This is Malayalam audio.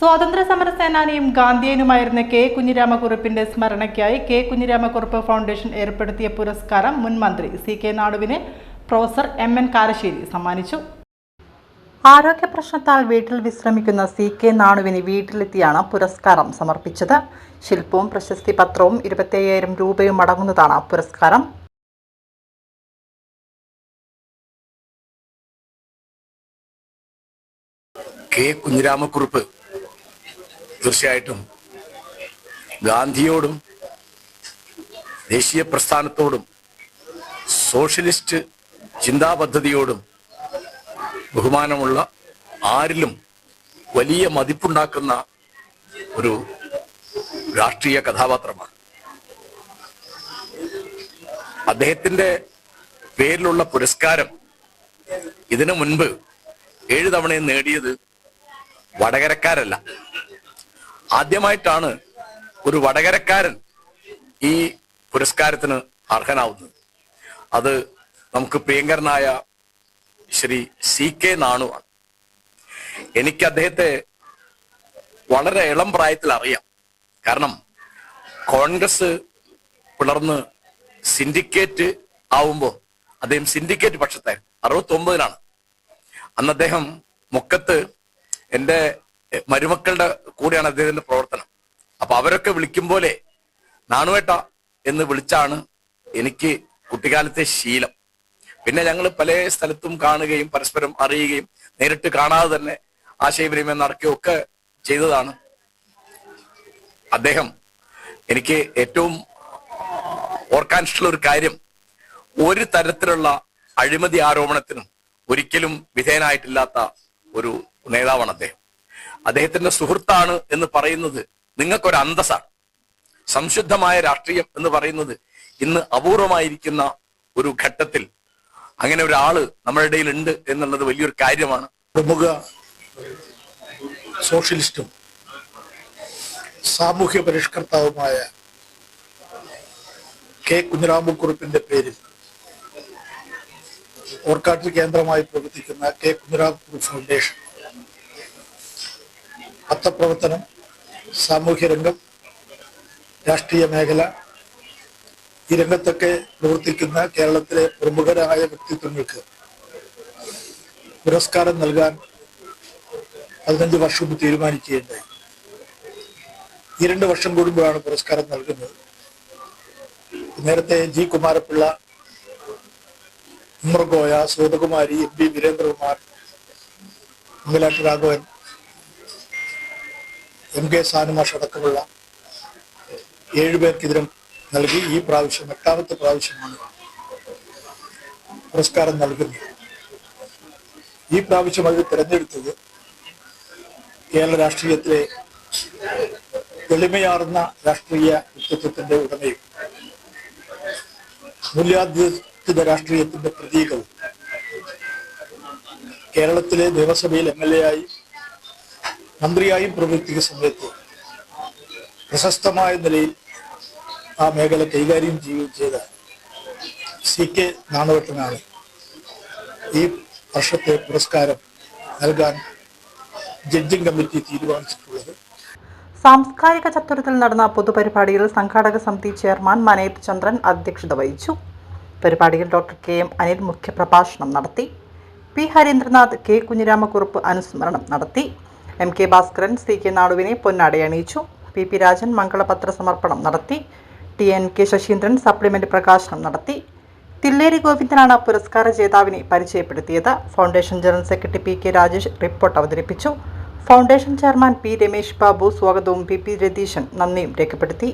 സ്വാതന്ത്ര്യ സമര സേനാനിയും ഗാന്ധിയനുമായിരുന്ന കെ കുഞ്ഞിരാമക്കുറുപ്പിന്റെ സ്മരണയ്ക്കായി കെ കുഞ്ഞിരാമക്കുറുപ്പ് ഫൗണ്ടേഷൻ ഏർപ്പെടുത്തിയ പുരസ്കാരം മുൻ മന്ത്രി സി.കെ. നാടുവിന് പ്രൊഫസർ എം.എൻ. കാരശ്ശേരി സമ്മാനിച്ചു. ആരോഗ്യ പ്രശ്നത്താൽ വീട്ടിൽ വിശ്രമിക്കുന്ന സി.കെ. നാടുവിന് വീട്ടിലെത്തിയാണ് പുരസ്കാരം സമർപ്പിച്ചത്. ശില്പവും പ്രശസ്തി പത്രവും 25,000 രൂപയും അടങ്ങുന്നതാണ് പുരസ്കാരം. കെ കുഞ്ഞിരാമക്കുറുപ്പ് തീർച്ചയായിട്ടും ഗാന്ധിയോടും ദേശീയ പ്രസ്ഥാനത്തോടും സോഷ്യലിസ്റ്റ് ചിന്താപദ്ധതിയോടും ബഹുമാനമുള്ള, ആരിലും വലിയ മതിപ്പുണ്ടാക്കുന്ന ഒരു രാഷ്ട്രീയ കഥാപാത്രമാണ്. അദ്ദേഹത്തിന്റെ പേരിലുള്ള പുരസ്കാരം ഇതിനു മുൻപ് 7 തവണയും നേടിയത് വടകരക്കാരല്ല. ആദ്യമായിട്ടാണ് ഒരു വടകരക്കാരൻ ഈ പുരസ്കാരത്തിന് അർഹനാവുന്നത്. അത് നമുക്ക് പ്രിയങ്കരനായ ശ്രീ സി.കെ. നാണുവാണ്. എനിക്ക് അദ്ദേഹത്തെ വളരെ ഇളം പ്രായത്തിൽ അറിയാം. കാരണം കോൺഗ്രസ് പിളർന്ന് സിൻഡിക്കേറ്റ് ആവുമ്പോൾ അദ്ദേഹം സിൻഡിക്കേറ്റ് പക്ഷത്തായിരുന്നു. 69-ലാണ്. അന്ന് അദ്ദേഹം മുക്കത്ത് എൻ്റെ മരുമക്കളുടെ കൂടെയാണ് അദ്ദേഹത്തിന്റെ പ്രവർത്തനം. അപ്പൊ അവരൊക്കെ വിളിക്കും പോലെ നാണുവേട്ട എന്ന് വിളിച്ചാണ് എനിക്ക് കുട്ടിക്കാലത്തെ ശീലം. പിന്നെ ഞങ്ങൾ പല സ്ഥലത്തും കാണുകയും പരസ്പരം അറിയുകയും നേരിട്ട് കാണാതെ തന്നെ ആശയവിനിമയം നടക്കുകയും ഒക്കെ ചെയ്തതാണ്. അദ്ദേഹം എനിക്ക് ഏറ്റവും ഓർക്കാൻ ഇഷ്ടമുള്ള ഒരു കാര്യം, ഒരു തരത്തിലുള്ള അഴിമതി ആരോപണത്തിനും ഒരിക്കലും വിധേയനായിട്ടില്ലാത്ത ഒരു നേതാവാണ് അദ്ദേഹം. അദ്ദേഹത്തിന്റെ സുഹൃത്താണ് എന്ന് പറയുന്നത് നിങ്ങൾക്കൊരു അന്തസ്സാണ്. സംശുദ്ധമായ രാഷ്ട്രീയം എന്ന് പറയുന്നത് ഇന്ന് അപൂർവമായിരിക്കുന്ന ഒരു ഘട്ടത്തിൽ അങ്ങനെ ഒരാള് നമ്മുടെ ഇടയിൽ ഉണ്ട് എന്നുള്ളത് വലിയൊരു കാര്യമാണ്. പ്രമുഖ സോഷ്യലിസ്റ്റും സാമൂഹ്യ പരിഷ്കർത്താവുമായ കെ കുഞ്ഞിരാമക്കുറുപ്പിന്റെ പേരിൽ ഓർക്കാട്ടിൽ കേന്ദ്രമായി പ്രവർത്തിക്കുന്ന കെ കുഞ്ഞിരാമക്കുറുപ്പ് ഫൗണ്ടേഷൻ പത്രപ്രവർത്തനം, സാമൂഹ്യ രംഗം, രാഷ്ട്രീയ മേഖല, ഈ രംഗത്തൊക്കെ പ്രവർത്തിക്കുന്ന കേരളത്തിലെ പ്രമുഖരായ വ്യക്തിത്വങ്ങൾക്ക് പുരസ്കാരം നൽകാൻ 15 വർഷം മുമ്പ് തീരുമാനിക്കുകയുണ്ടായി. ഈ 2 വർഷം കൂടുമ്പോഴാണ് പുരസ്കാരം നൽകുന്നത്. നേരത്തെ G Kumarapilla, Ummargoya, Sodakumari, M P Veerendrakumar, Mangalat Raghavan, M K Sanumash അടക്കമുള്ള 7 പേർക്കെതിരെ നൽകി. ഈ പ്രാവശ്യം 8ാമത്തെ പ്രാവശ്യമാണ് പുരസ്കാരം നൽകുന്നത്. ഈ പ്രാവശ്യം അത് തിരഞ്ഞെടുത്തത് കേരള രാഷ്ട്രീയത്തിലെ എളിമയാർന്ന രാഷ്ട്രീയ വ്യക്തിത്വത്തിന്റെ ഉടമയും മൂല്യാധിഷ്ഠിത രാഷ്ട്രീയത്തിന്റെ പ്രതീകവും, കേരളത്തിലെ നിയമസഭയിൽ MLA ആയി മന്ത്രിയായും പ്രവർത്തിക്കുന്ന സമയത്ത് പ്രശസ്തമായ നിലയിൽ ആ മേഖല കൈകാര്യം ചെയ്യുകയും ചെയ്ത സി.കെ. നാണുവേട്ടനാണ് ഈ വർഷത്തെ പുരസ്കാരം നൽകാൻ ജഡ്ജിംഗ് കമ്മിറ്റി തീരുമാനിച്ചിട്ടുള്ളത്. സാംസ്കാരിക ചത്തുരത്തിൽ നടന്ന പൊതുപരിപാടിയിൽ സംഘാടക സമിതി ചെയർമാൻ മനേത് ചന്ദ്രൻ അധ്യക്ഷത വഹിച്ചു. പരിപാടിയിൽ ഡോക്ടർ കെ.എം. അനിൽ മുഖ്യപ്രഭാഷണം നടത്തി. പി. ഹരീന്ദ്രനാഥ്, കെ. കുഞ്ഞിരാമക്കുറുപ്പ് അനുസ്മരണം നടത്തി. M.K. ഭാസ്കരൻ സി.കെ. നാടുവിനെ പൊന്നാടയണിയിച്ചു. പി. രാജൻ മംഗളപത്ര സമർപ്പണം നടത്തി. T.N.K. ശശീന്ദ്രൻ സപ്ലിമെന്റ് പ്രകാശനം നടത്തി. തില്ലേരി ഗോവിന്ദനാണ് പുരസ്കാര ജേതാവിനെ പരിചയപ്പെടുത്തിയത്. Foundation general secretary P.K. Rajesh report അവതരിപ്പിച്ചു. Foundation chairman P. Ramesh Babu സ്വാഗതവും P. രതീശൻ നന്ദിയും രേഖപ്പെടുത്തി.